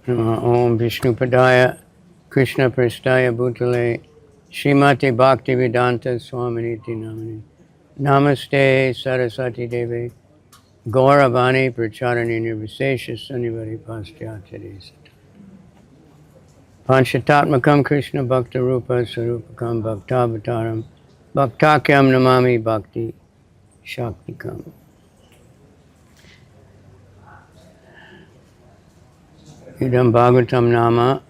Om Vishnupadaya Krishna Prasthaya Bhutale Srimati Bhaktivedanta Swaminiti Namani Namaste Saraswati Devi Gauravani Pracharani Nirvisesha Sunivari Paschatyaris Panchatatmakam Krishna Bhakta Rupa Sarupakam Bhaktavataram Bhaktakyam Namami Bhakti Shaktikam. Idam Bhagavatam Nama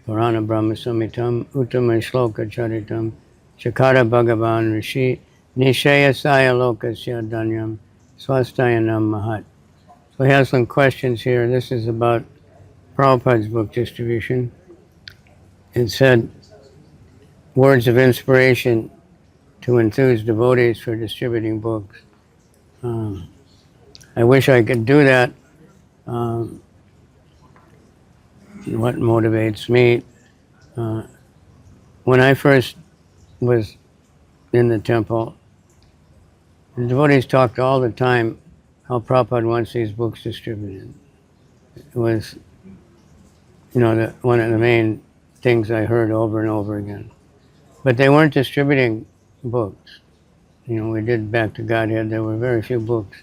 Purana Brahma Samitam Uttama Shloka Charitam Chakara Bhagavan Rishi Nishayasaya Lokasya Danyam Swastayanam Mahat. So we have some questions here. This is about Prabhupada's book distribution. It said, words of inspiration to enthuse devotees for distributing books. I wish I could do that. What motivates me? When I first was in the temple, the devotees talked all the time how Prabhupada wants these books distributed. It was, one of the main things I heard over and over again. But they weren't distributing books. We did Back to Godhead, there were very few books.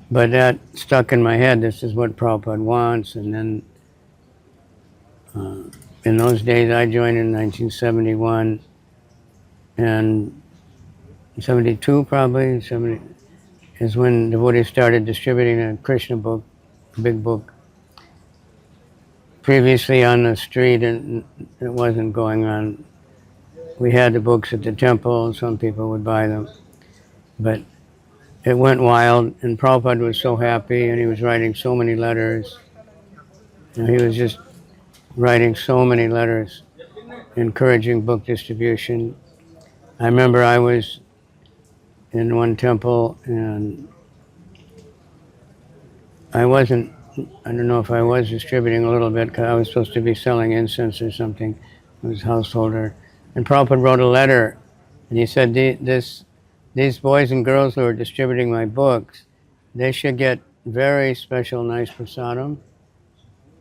But that stuck in my head, this is what Prabhupada wants, and then in those days I joined in 1971, and 72 probably, 70 is when devotees started distributing a Krishna book, a big book. Previously on the street, and it wasn't going on. We had the books at the temple, and some people would buy them. But it went wild, and Prabhupada was so happy, and he was writing so many letters. He was just writing so many letters, encouraging book distribution. I remember I was in one temple, and I don't know if I was distributing a little bit, because I was supposed to be selling incense or something. I was a householder. And Prabhupada wrote a letter, and he said, these boys and girls who are distributing my books, they should get very special, nice prasadam,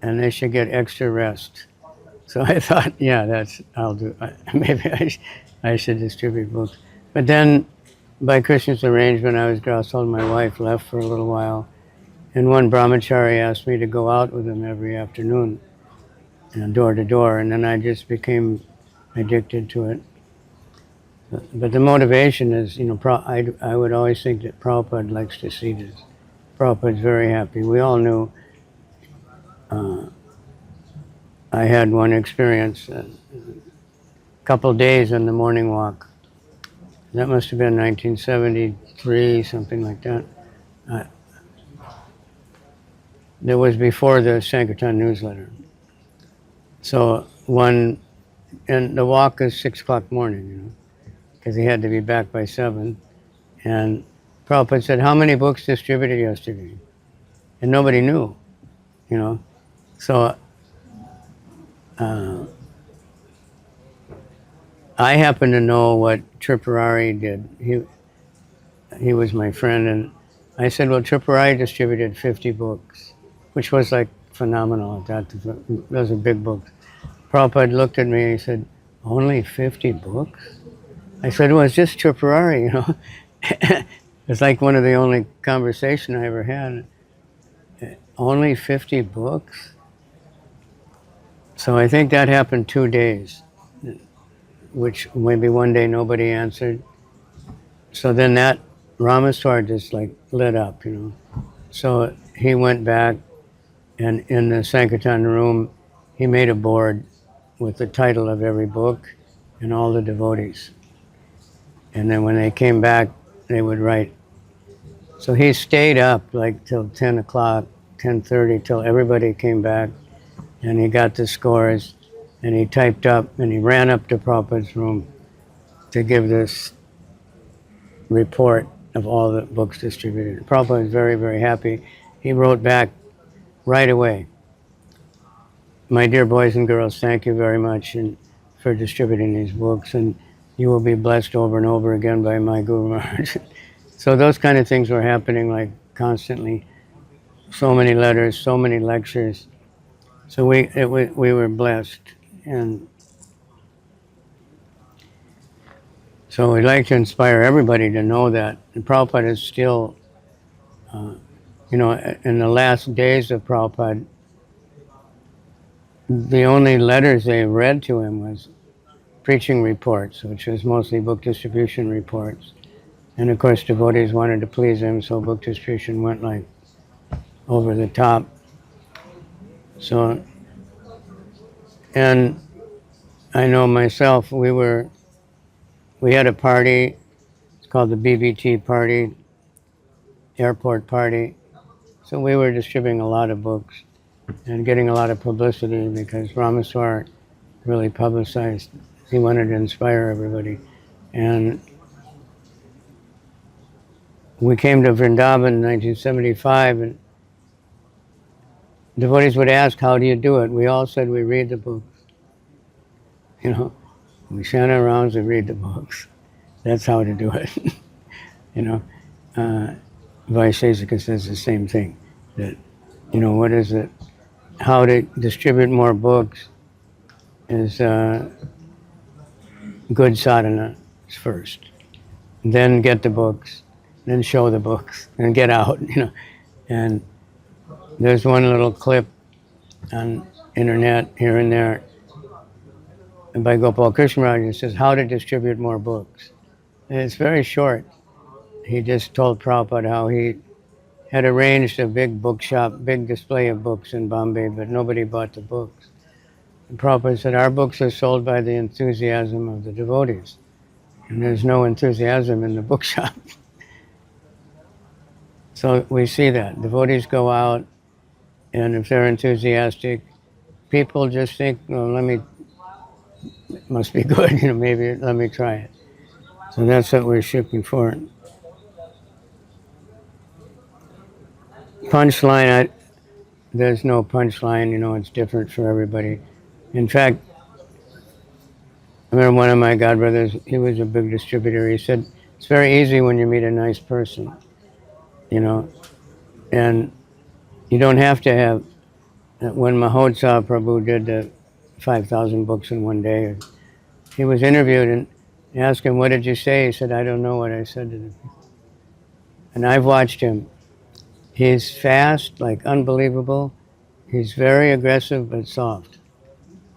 and they should get extra rest. So I thought, yeah, I'll do. Maybe I should distribute books. But then, by Krishna's arrangement, I was household. My wife left for a little while, and one brahmachari asked me to go out with him every afternoon, door to door, and then I just became addicted to it. But the motivation is, I would always think that Prabhupada likes to see this. Prabhupada's very happy. We all knew. I had one experience, a couple days on the morning walk. That must have been 1973, something like that. That was before the Sankirtan newsletter. So and the walk is 6 o'clock morning, because he had to be back by 7. And Prabhupada said, how many books distributed yesterday? And nobody knew, So I happen to know what Tripurari did. He was my friend, and I said, well, Tripurari distributed 50 books, which was like phenomenal at that. Those are big books. Prabhupada looked at me and he said, only 50 books? I said, well, it's just Tripurari, It's like one of the only conversation I ever had. Only 50 books? So I think that happened 2 days, which maybe one day nobody answered. So then that Ramaswar just lit up, So he went back, and in the Sankirtan room, he made a board with the title of every book and all the devotees. And then when they came back, they would write. So he stayed up till 10 o'clock, 10:30, till everybody came back, and he got the scores, and he typed up, and he ran up to Prabhupada's room to give this report of all the books distributed. Prabhupada was very, very happy. He wrote back right away, my dear boys and girls, thank you very much for distributing these books, and you will be blessed over and over again by my Guru Maharaj. So those kind of things were happening constantly. so many letters, so many lectures. So we were blessed, and so we'd like to inspire everybody to know that. And Prabhupada is still, you know, in the last days of Prabhupada, the only letters they read to him was preaching reports, which was mostly book distribution reports. And of course, devotees wanted to please him, so book distribution went like over the top. So, and I know myself, we had a party, it's called the BBT party, airport party. So we were distributing a lot of books and getting a lot of publicity because Ramaswar really publicized. He wanted to inspire everybody. And we came to Vrindavan in 1975, and devotees would ask, how do you do it? We all said we read the books. You know, we chant our rounds, we read the books. That's how to do it. You know, Vaishesika says the same thing. That, you know, what is it? How to distribute more books is good sadhana first. Then get the books, then show the books, and get out, you know. And there's one little clip on internet here and there by Gopal Krishna Maharaj. It says, how to distribute more books. And it's very short. He just told Prabhupada how he had arranged a big bookshop, big display of books in Bombay, but nobody bought the books. And Prabhupada said, our books are sold by the enthusiasm of the devotees. And there's no enthusiasm in the bookshop. So we see that. Devotees go out, and if they're enthusiastic, people just think, well, it must be good, you know, maybe let me try it. So that's what we're shooting for. Punchline, there's no punchline, you know, it's different for everybody. In fact, I remember one of my godbrothers, he was a big distributor, he said, it's very easy when you meet a nice person, you know, and you don't have to have, when Mahotsav Prabhu did the 5,000 books in one day, he was interviewed and asked him, what did you say? He said, I don't know what I said to them. And I've watched him. He's fast, like unbelievable. He's very aggressive but soft.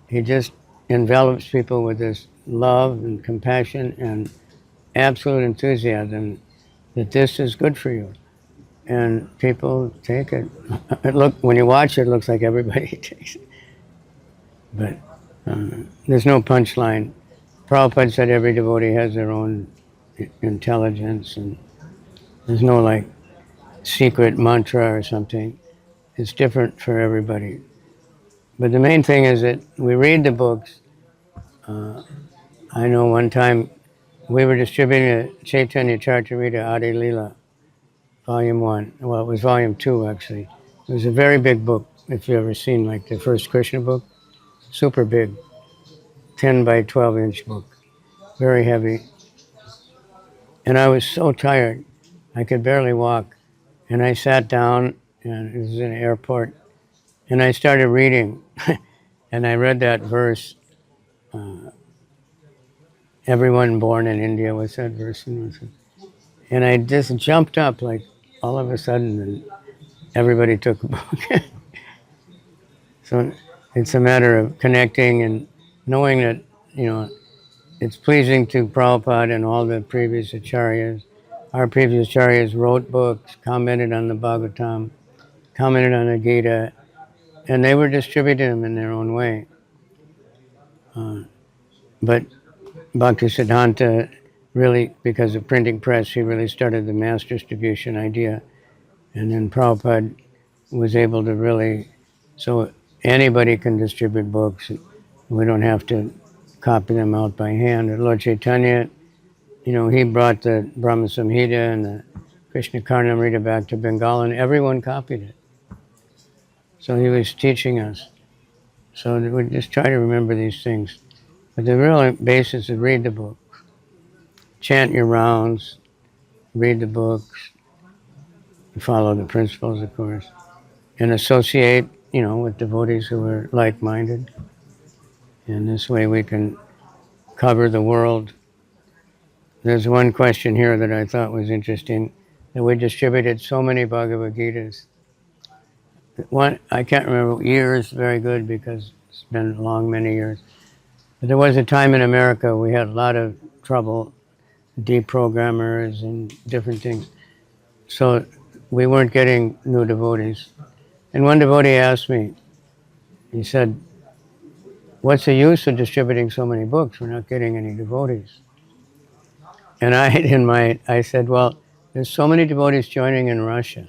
He just envelops people with this love and compassion and absolute enthusiasm that this is good for you. And people take it. When you watch it, it looks like everybody takes it. But there's no punchline. Prabhupada said every devotee has their own intelligence, and there's no like secret mantra or something. It's different for everybody. But the main thing is that we read the books. I know one time we were distributing a Chaitanya Charitamrita Adi Leela, Volume 1. Well, it was Volume 2, actually. It was a very big book, if you've ever seen like the first Krishna book. Super big, 10 by 12 inch book, very heavy. And I was so tired, I could barely walk. And I sat down, and it was in an airport, and I started reading. And I read that verse, everyone born in India, was that verse? And I just jumped up like all of a sudden, and everybody took a book. So it's a matter of connecting and knowing that, you know, it's pleasing to Prabhupada and all the previous acharyas. Our previous acharyas wrote books, commented on the Bhagavatam, commented on the Gita, and they were distributing them in their own way. But Bhaktisiddhanta really, because of printing press, he really started the mass distribution idea. And then Prabhupada was able to really, so anybody can distribute books. We don't have to copy them out by hand. Lord Chaitanya, you know, he brought the Brahma Samhita and the Krishna Karnamrita back to Bengal, and everyone copied it. So he was teaching us. So we just try to remember these things. But the real basis is read the book. Chant your rounds, read the books, follow the principles, of course. and associate, with devotees who are like-minded. And this way we can cover the world. There's one question here that I thought was interesting, that we distributed so many Bhagavad Gitas. One, I can't remember, years, very good because it's been long, many years. But there was a time in America we had a lot of trouble, deprogrammers and different things. So we weren't getting new devotees. And one devotee asked me, he said, what's the use of distributing so many books? We're not getting any devotees. And I said, well, there's so many devotees joining in Russia.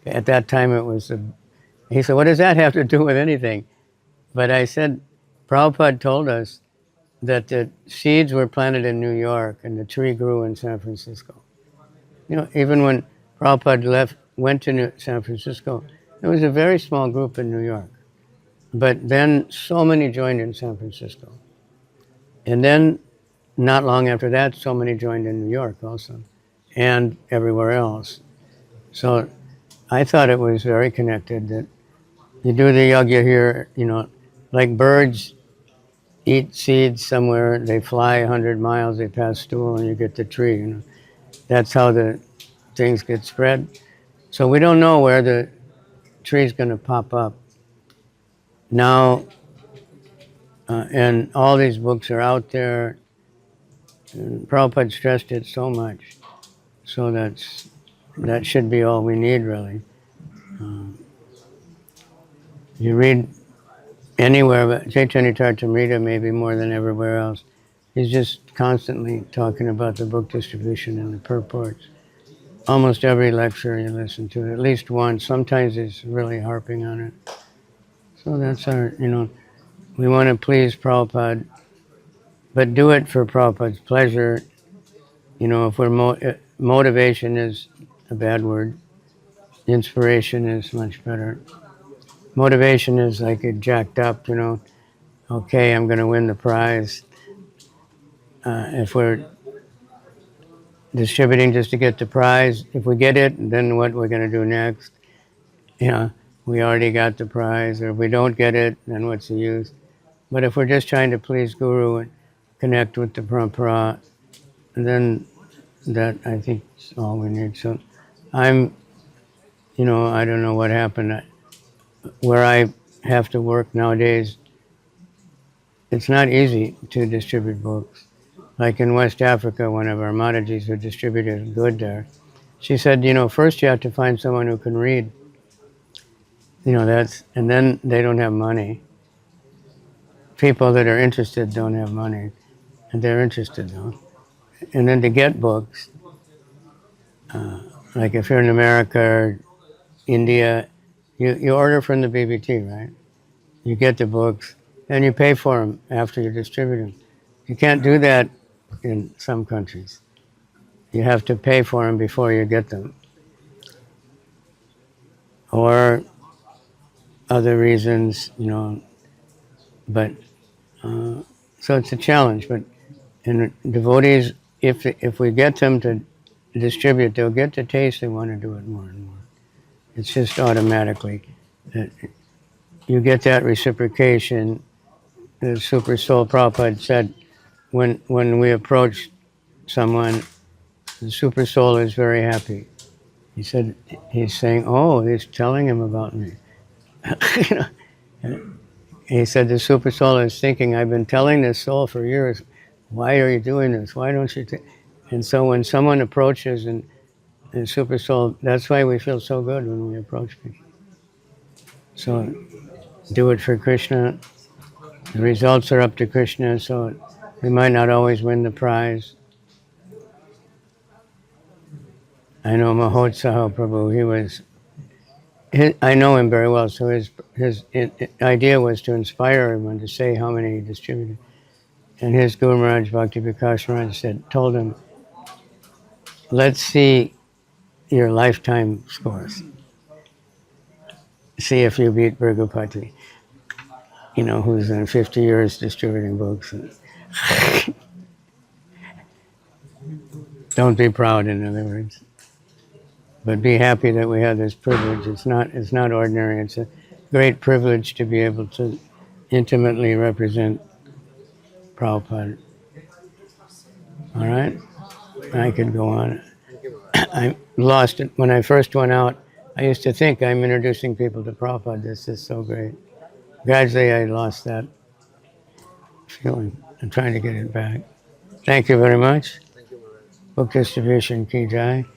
At that time it was, he said, what does that have to do with anything? But I said, Prabhupada told us that the seeds were planted in New York and the tree grew in San Francisco. Even when Prabhupada went to San Francisco, there was a very small group in New York. But then so many joined in San Francisco. And then not long after that, so many joined in New York also, and everywhere else. So I thought it was very connected, that you do the yajna here, like birds eat seeds somewhere, they fly 100 miles, they pass stool, and you get the tree. That's how the things get spread. So we don't know where the tree's going to pop up. Now, and all these books are out there, and Prabhupada stressed it so much. So that should be all we need, really. You read anywhere, but Chaitanya Charitamrita maybe more than everywhere else. He's just constantly talking about the book distribution and the purports. Almost every lecture you listen to, at least once. Sometimes he's really harping on it. So that's our, we want to please Prabhupada, but do it for Prabhupada's pleasure. If we're motivation is a bad word. Inspiration is much better. Motivation is like it jacked up, okay, I'm going to win the prize. If we're distributing just to get the prize, if we get it, then what we're going to do next? We already got the prize, or if we don't get it, then what's the use? But if we're just trying to please Guru and connect with the parampara, then that, I think, is all we need. So I don't know what happened. Where I have to work nowadays, it's not easy to distribute books. Like in West Africa, one of our Maharajas who distributed good there, she said, first you have to find someone who can read. And then they don't have money. People that are interested don't have money, and they're interested though. And then to get books, like if you're in America or India, you order from the BBT, right? You get the books, and you pay for them after you distribute them. You can't do that in some countries. You have to pay for them before you get them. Or other reasons, but so it's a challenge. But and devotees, if we get them to distribute, they'll get the taste, they want to do it more and more. It's just automatically that you get that reciprocation. The Super Soul Prabhupada said, when we approach someone, the Super Soul is very happy. He said, he's saying, oh, he's telling him about me. He said, the Super Soul is thinking, I've been telling this soul for years, why are you doing this? Why don't you? And so when someone approaches and Super Soul, that's why we feel so good when we approach people. So do it for Krishna. The results are up to Krishna, so we might not always win the prize. I know Mahotsaha Prabhu, I know him very well, so his idea was to inspire everyone to say how many he distributed. And his Guru Maharaj, Bhakti Vikas Maharaj, told him, let's see your lifetime scores. See if you beat Bhrigupati, who's in 50 years distributing books. Don't be proud, in other words. but be happy that we have this privilege. It's not ordinary. It's a great privilege to be able to intimately represent Prabhupada. All right? I could go on. I lost it. When I first went out, I used to think I'm introducing people to Prabhupada. This is so great. Gradually, I lost that feeling. I'm trying to get it back. Thank you very much. Thank you, Maharaj. Book distribution, Ki Jai.